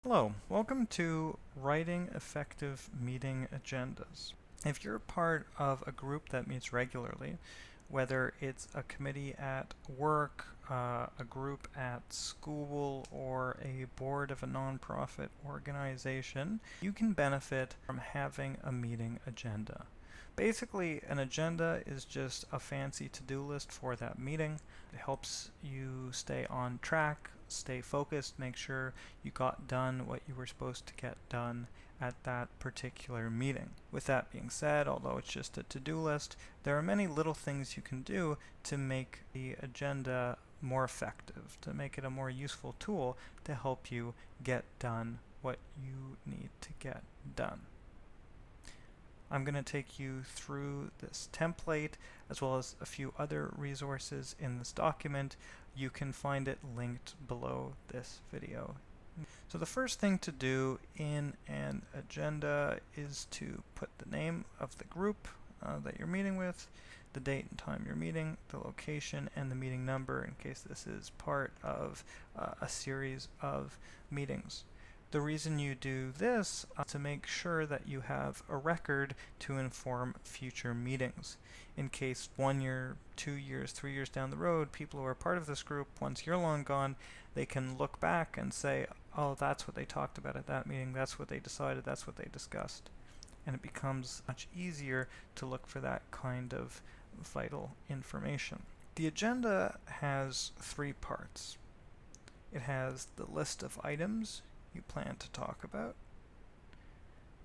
Hello, welcome to Writing Effective Meeting Agendas. If you're part of a group that meets regularly, whether it's a committee at work, a group at school, or a board of a nonprofit organization, you can benefit from having a meeting agenda. Basically, an agenda is just a fancy to-do list for that meeting. It helps you stay on track, stay focused, make sure you got done what you were supposed to get done at that particular meeting. With that being said, although it's just a to-do list, there are many little things you can do to make the agenda more effective, to make it a more useful tool to help you get done what you need to get done. I'm going to take you through this template as well as a few other resources in this document. You can find it linked below this video. So the first thing to do in an agenda is to put the name of the group that you're meeting with, the date and time you're meeting, the location, and the meeting number in case this is part of a series of meetings. The reason you do this is to make sure that you have a record to inform future meetings. In case 1 year, 2 years, 3 years down the road, people who are part of this group, once you're long gone, they can look back and say, oh, that's what they talked about at that meeting, that's what they decided, that's what they discussed. And it becomes much easier to look for that kind of vital information. The agenda has 3 parts. It has the list of items you plan to talk about,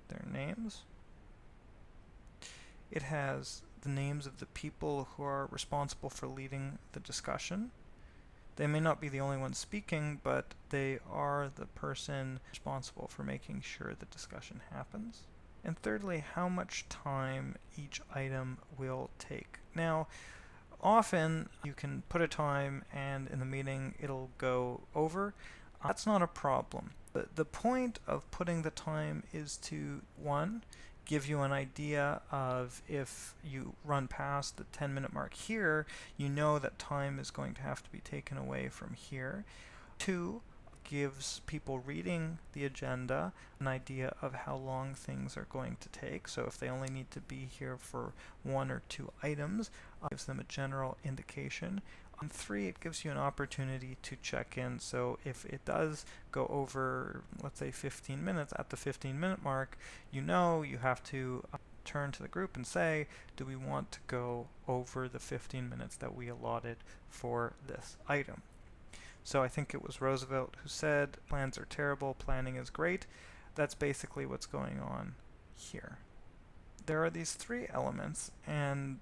their names. It has the names of the people who are responsible for leading the discussion. They may not be the only ones speaking, but they are the person responsible for making sure the discussion happens. And thirdly, how much time each item will take. Now, often you can put a time and in the meeting it'll go over. That's not a problem. The point of putting the time is to, 1, give you an idea of if you run past the 10-minute mark here, you know that time is going to have to be taken away from here. 2, gives people reading the agenda an idea of how long things are going to take. So if they only need to be here for 1 or 2 items, gives them a general indication. On 3, it gives you an opportunity to check in. So if it does go over, let's say 15 minutes, at the 15-minute mark, you know you have to turn to the group and say, do we want to go over the 15 minutes that we allotted for this item? So I think it was Roosevelt who said, plans are terrible, planning is great. That's basically what's going on here. There are these 3 elements, and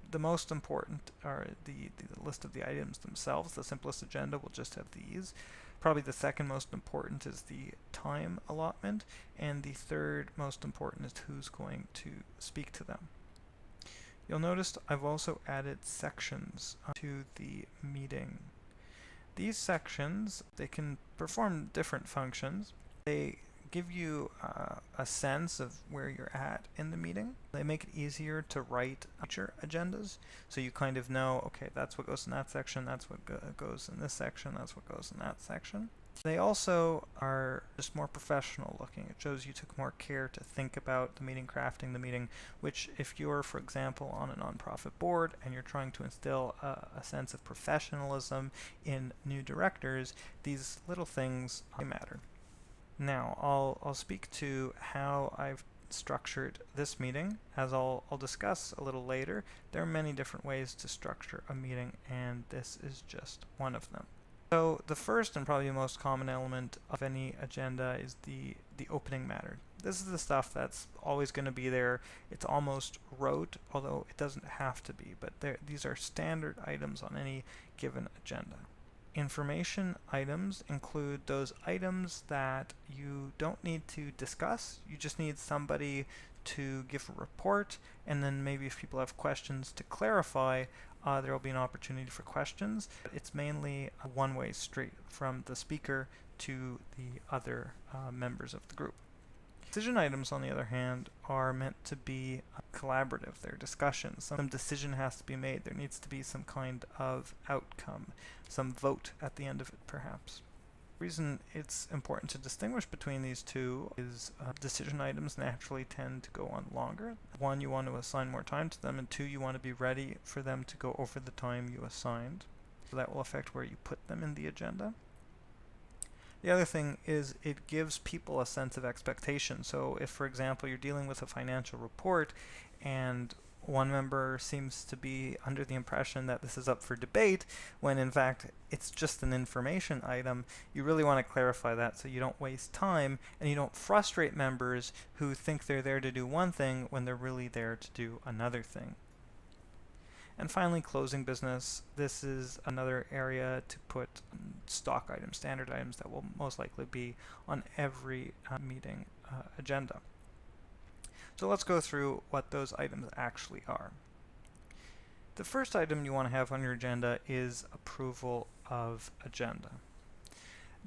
the most important are the list of the items themselves. The simplest agenda will just have these. Probably the second most important is the time allotment, and the third most important is who's going to speak to them. You'll notice I've also added sections to the meeting. These sections, they can perform different functions. They give you a sense of where you're at in the meeting. They make it easier to write future agendas, so you kind of know, okay, that's what goes in that section, that's what goes in this section, that's what goes in that section. They also are just more professional looking. It shows you took more care to think about the meeting, crafting the meeting, which if you're, for example, on a nonprofit board and you're trying to instill a sense of professionalism in new directors, these little things matter. Now, I'll speak to how I've structured this meeting. As I'll discuss a little later, there are many different ways to structure a meeting, and this is just one of them. So the first and probably the most common element of any agenda is the opening matter. This is the stuff that's always going to be there. It's almost rote, although it doesn't have to be, but these are standard items on any given agenda. Information items include those items that you don't need to discuss. You just need somebody to give a report, and then maybe if people have questions to clarify, there will be an opportunity for questions. It's mainly a one-way street from the speaker to the other members of the group. Decision items, on the other hand, are meant to be collaborative. They're discussions. Some decision has to be made. There needs to be some kind of outcome, some vote at the end of it, perhaps. The reason it's important to distinguish between these two is decision items naturally tend to go on longer. One, you want to assign more time to them, and two, you want to be ready for them to go over the time you assigned. So that will affect where you put them in the agenda. The other thing is it gives people a sense of expectation. So if, for example, you're dealing with a financial report and one member seems to be under the impression that this is up for debate, when in fact it's just an information item, you really want to clarify that so you don't waste time and you don't frustrate members who think they're there to do one thing when they're really there to do another thing. And finally, closing business. This is another area to put stock items, standard items that will most likely be on every meeting agenda. So let's go through what those items actually are. The first item you want to have on your agenda is approval of agenda.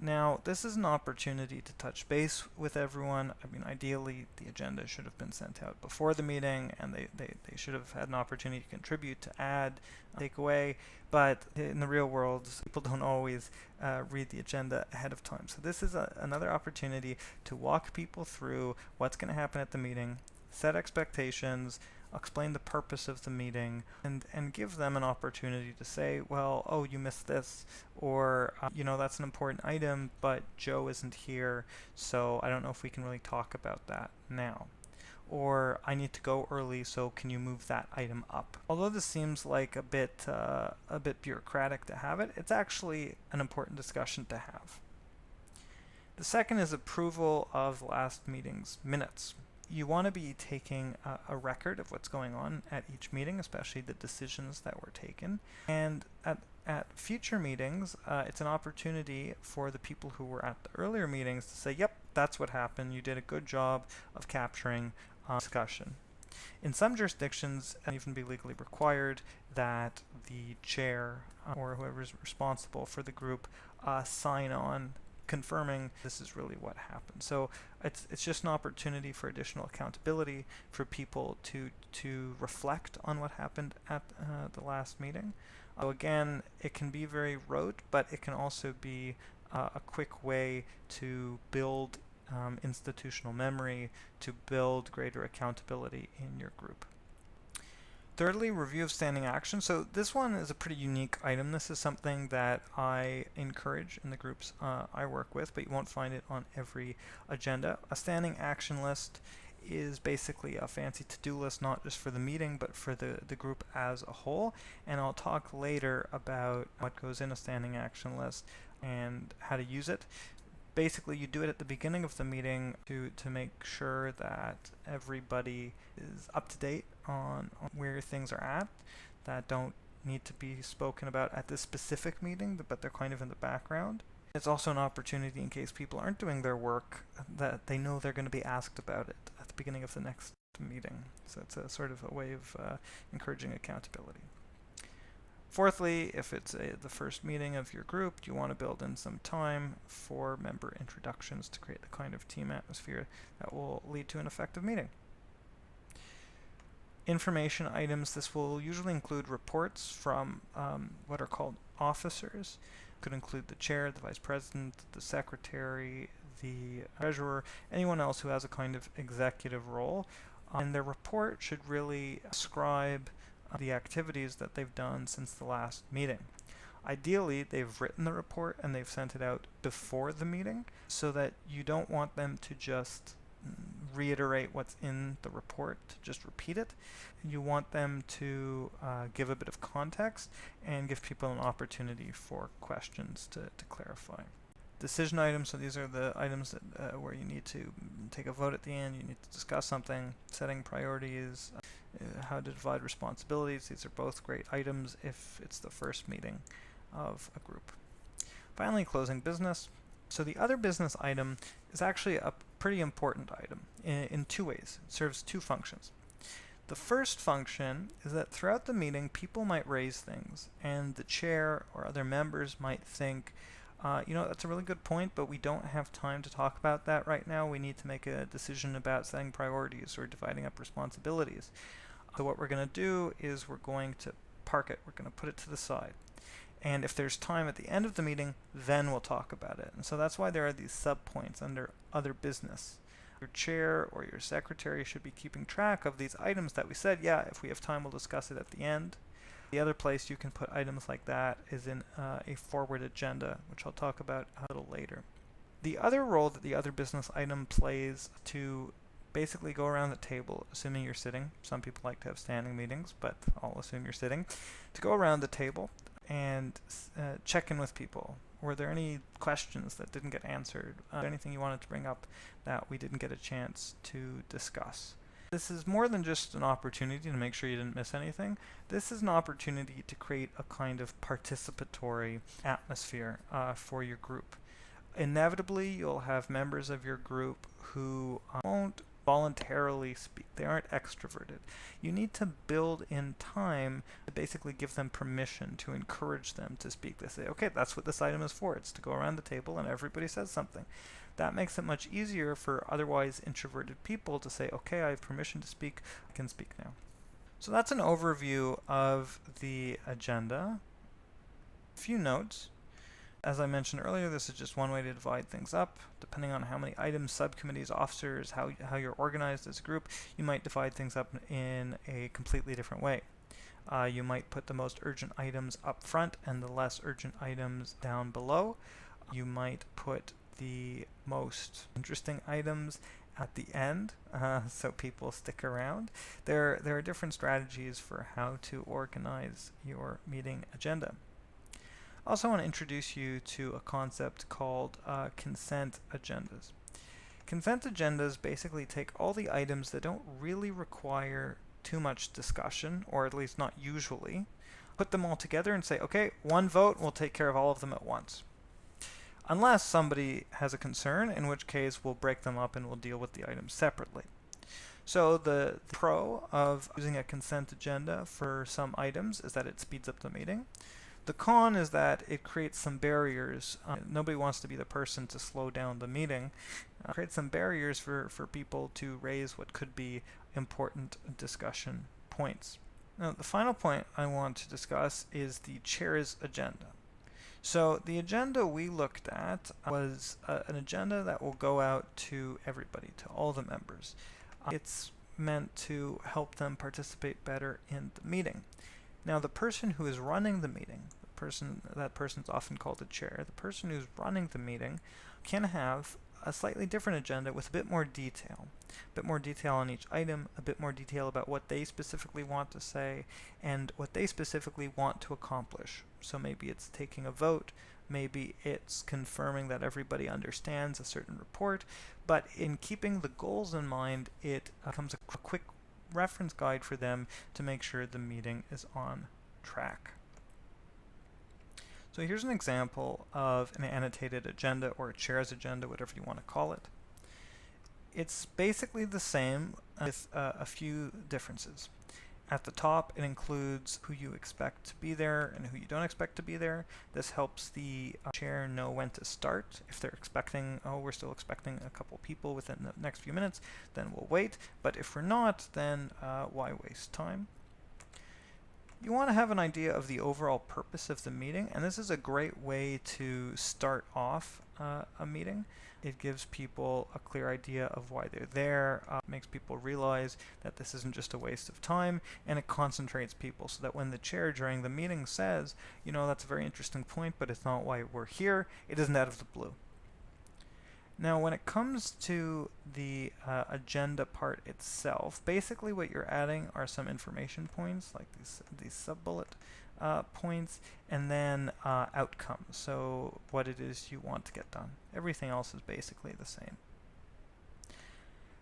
Now, this is an opportunity to touch base with everyone. I mean, ideally, the agenda should have been sent out before the meeting, and they should have had an opportunity to contribute, to add, take away. But in the real world, people don't always read the agenda ahead of time. So this is another opportunity to walk people through what's going to happen at the meeting, set expectations, explain the purpose of the meeting, and give them an opportunity to say, well, oh, you missed this, or you know, that's an important item, but Joe isn't here, so I don't know if we can really talk about that now. Or I need to go early, so can you move that item up? Although this seems like a bit bureaucratic to have it, it's actually an important discussion to have. The second is approval of last meeting's minutes. You want to be taking a record of what's going on at each meeting, especially the decisions that were taken. And at future meetings, it's an opportunity for the people who were at the earlier meetings to say, yep, that's what happened. You did a good job of capturing discussion. In some jurisdictions, it can even be legally required that the chair or whoever is responsible for the group sign on confirming this is really what happened. So it's just an opportunity for additional accountability for people to reflect on what happened at the last meeting. So again, it can be very rote, but it can also be a quick way to build institutional memory, to build greater accountability in your group. Thirdly, review of standing action. So this one is a pretty unique item. This is something that I encourage in the groups I work with, but you won't find it on every agenda. A standing action list is basically a fancy to-do list, not just for the meeting, but for the group as a whole. And I'll talk later about what goes in a standing action list and how to use it. Basically, you do it at the beginning of the meeting to make sure that everybody is up to date on where things are at, that don't need to be spoken about at this specific meeting, but they're kind of in the background. It's also an opportunity in case people aren't doing their work that they know they're going to be asked about it at the beginning of the next meeting. So it's a sort of a way of encouraging accountability. Fourthly, if it's the first meeting of your group, you want to build in some time for member introductions to create the kind of team atmosphere that will lead to an effective meeting. Information items, this will usually include reports from what are called officers. It could include the chair, the vice president, the secretary, the treasurer, anyone else who has a kind of executive role. And their report should really describe the activities that they've done since the last meeting. Ideally, they've written the report and they've sent it out before the meeting so that you don't want them to just reiterate what's in the report, to just repeat it. You want them to give a bit of context and give people an opportunity for questions to clarify. Decision items, so these are the items that where you need to take a vote at the end, you need to discuss something, setting priorities, how to divide responsibilities. These are both great items if it's the first meeting of a group. Finally, closing business. So the other business item is actually a pretty important item in two ways. It serves two functions. The first function is that throughout the meeting, people might raise things, and the chair or other members might think, you know, that's a really good point, but we don't have time to talk about that right now. We need to make a decision about setting priorities or dividing up responsibilities. So what we're going to do is we're going to park it. We're going to put it to the side. And if there's time at the end of the meeting, then we'll talk about it. And so that's why there are these sub-points under other business. Your chair or your secretary should be keeping track of these items that we said, yeah, if we have time, we'll discuss it at the end. The other place you can put items like that is in a forward agenda, which I'll talk about a little later. The other role that the other business item plays to basically go around the table, assuming you're sitting. Some people like to have standing meetings, but I'll assume you're sitting. To go around the table and check in with people. Were there any questions that didn't get answered? Anything you wanted to bring up that we didn't get a chance to discuss? This is more than just an opportunity to make sure you didn't miss anything. This is an opportunity to create a kind of participatory atmosphere for your group. Inevitably, you'll have members of your group who won't voluntarily speak. They aren't extroverted. You need to build in time to basically give them permission, to encourage them to speak. They say, okay, that's what this item is for. It's to go around the table and everybody says something. That makes it much easier for otherwise introverted people to say, okay, I have permission to speak. I can speak now. So that's an overview of the agenda. A few notes. As I mentioned earlier, this is just one way to divide things up. Depending on how many items, subcommittees, officers, how you're organized as a group, you might divide things up in a completely different way. You might put the most urgent items up front and the less urgent items down below. You might put the most interesting items at the end, so people stick around. There are different strategies for how to organize your meeting agenda. I also want to introduce you to a concept called consent agendas. Consent agendas basically take all the items that don't really require too much discussion, or at least not usually, put them all together and say, okay, one vote, we'll take care of all of them at once. Unless somebody has a concern, in which case we'll break them up and we'll deal with the items separately. So the pro of using a consent agenda for some items is that it speeds up the meeting. The con is that it creates some barriers. Nobody wants to be the person to slow down the meeting. It creates some barriers for people to raise what could be important discussion points. Now, the final point I want to discuss is the chair's agenda. So the agenda we looked at was an agenda that will go out to everybody, to all the members. It's meant to help them participate better in the meeting. Now, the person who is running the meeting, that person's often called the chair, the person who's running the meeting can have a slightly different agenda with a bit more detail. A bit more detail on each item, a bit more detail about what they specifically want to say, and what they specifically want to accomplish. So maybe it's taking a vote, maybe it's confirming that everybody understands a certain report, but in keeping the goals in mind, it becomes a quick reference guide for them to make sure the meeting is on track. So here's an example of an annotated agenda, or a chair's agenda, whatever you want to call it. It's basically the same with a few differences. At the top, it includes who you expect to be there and who you don't expect to be there. This helps the chair know when to start. If they're expecting, oh, we're still expecting a couple people within the next few minutes, then we'll wait. But if we're not, then why waste time? You want to have an idea of the overall purpose of the meeting, and this is a great way to start off a meeting. It gives people a clear idea of why they're there, makes people realize that this isn't just a waste of time, and it concentrates people so that when the chair during the meeting says, you know, that's a very interesting point, but it's not why we're here, it isn't out of the blue. Now, when it comes to the agenda part itself, basically what you're adding are some information points, like these sub-bullet points, and then outcomes, so what it is you want to get done. Everything else is basically the same.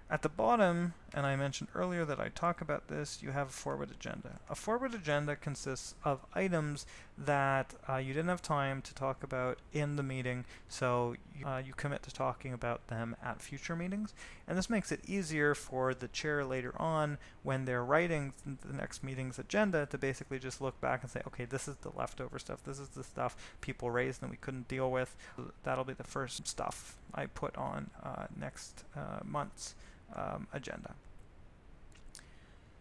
At the bottom, and I mentioned earlier that I talk about this, you have a forward agenda. A forward agenda consists of items that you didn't have time to talk about in the meeting, so you commit to talking about them at future meetings. And this makes it easier for the chair later on, when they're writing the next meeting's agenda, to basically just look back and say, okay, this is the leftover stuff, this is the stuff people raised and we couldn't deal with. That'll be the first stuff I put on next month's agenda.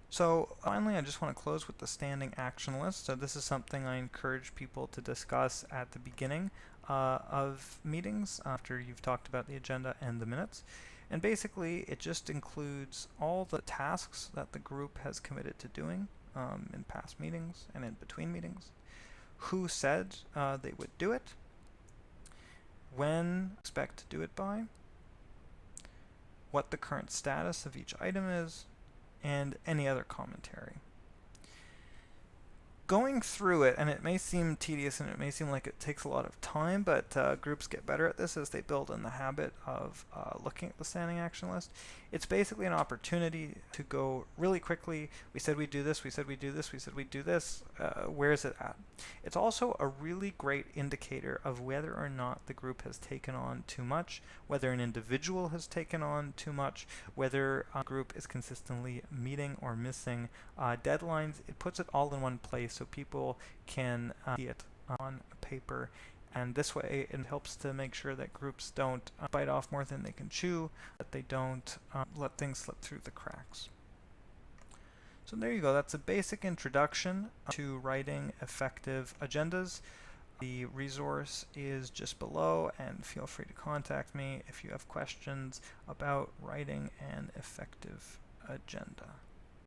So finally, I just want to close with the standing action list. So this is something I encourage people to discuss at the beginning of meetings after you've talked about the agenda and the minutes. And basically, it just includes all the tasks that the group has committed to doing in past meetings and in between meetings, who said they would do it, when expect to do it by, what the current status of each item is, and any other commentary. Going through it, and it may seem tedious and it may seem like it takes a lot of time, but groups get better at this as they build in the habit of looking at the standing action list. It's basically an opportunity to go really quickly. We said we'd do this, we said we'd do this, we said we'd do this. Where is it at? It's also a really great indicator of whether or not the group has taken on too much, whether an individual has taken on too much, whether a group is consistently meeting or missing deadlines. It puts it all in one place so people can see it on paper, and this way it helps to make sure that groups don't bite off more than they can chew, that they don't let things slip through the cracks. So there you go. That's a basic introduction to writing effective agendas. The resource is just below, and feel free to contact me if you have questions about writing an effective agenda.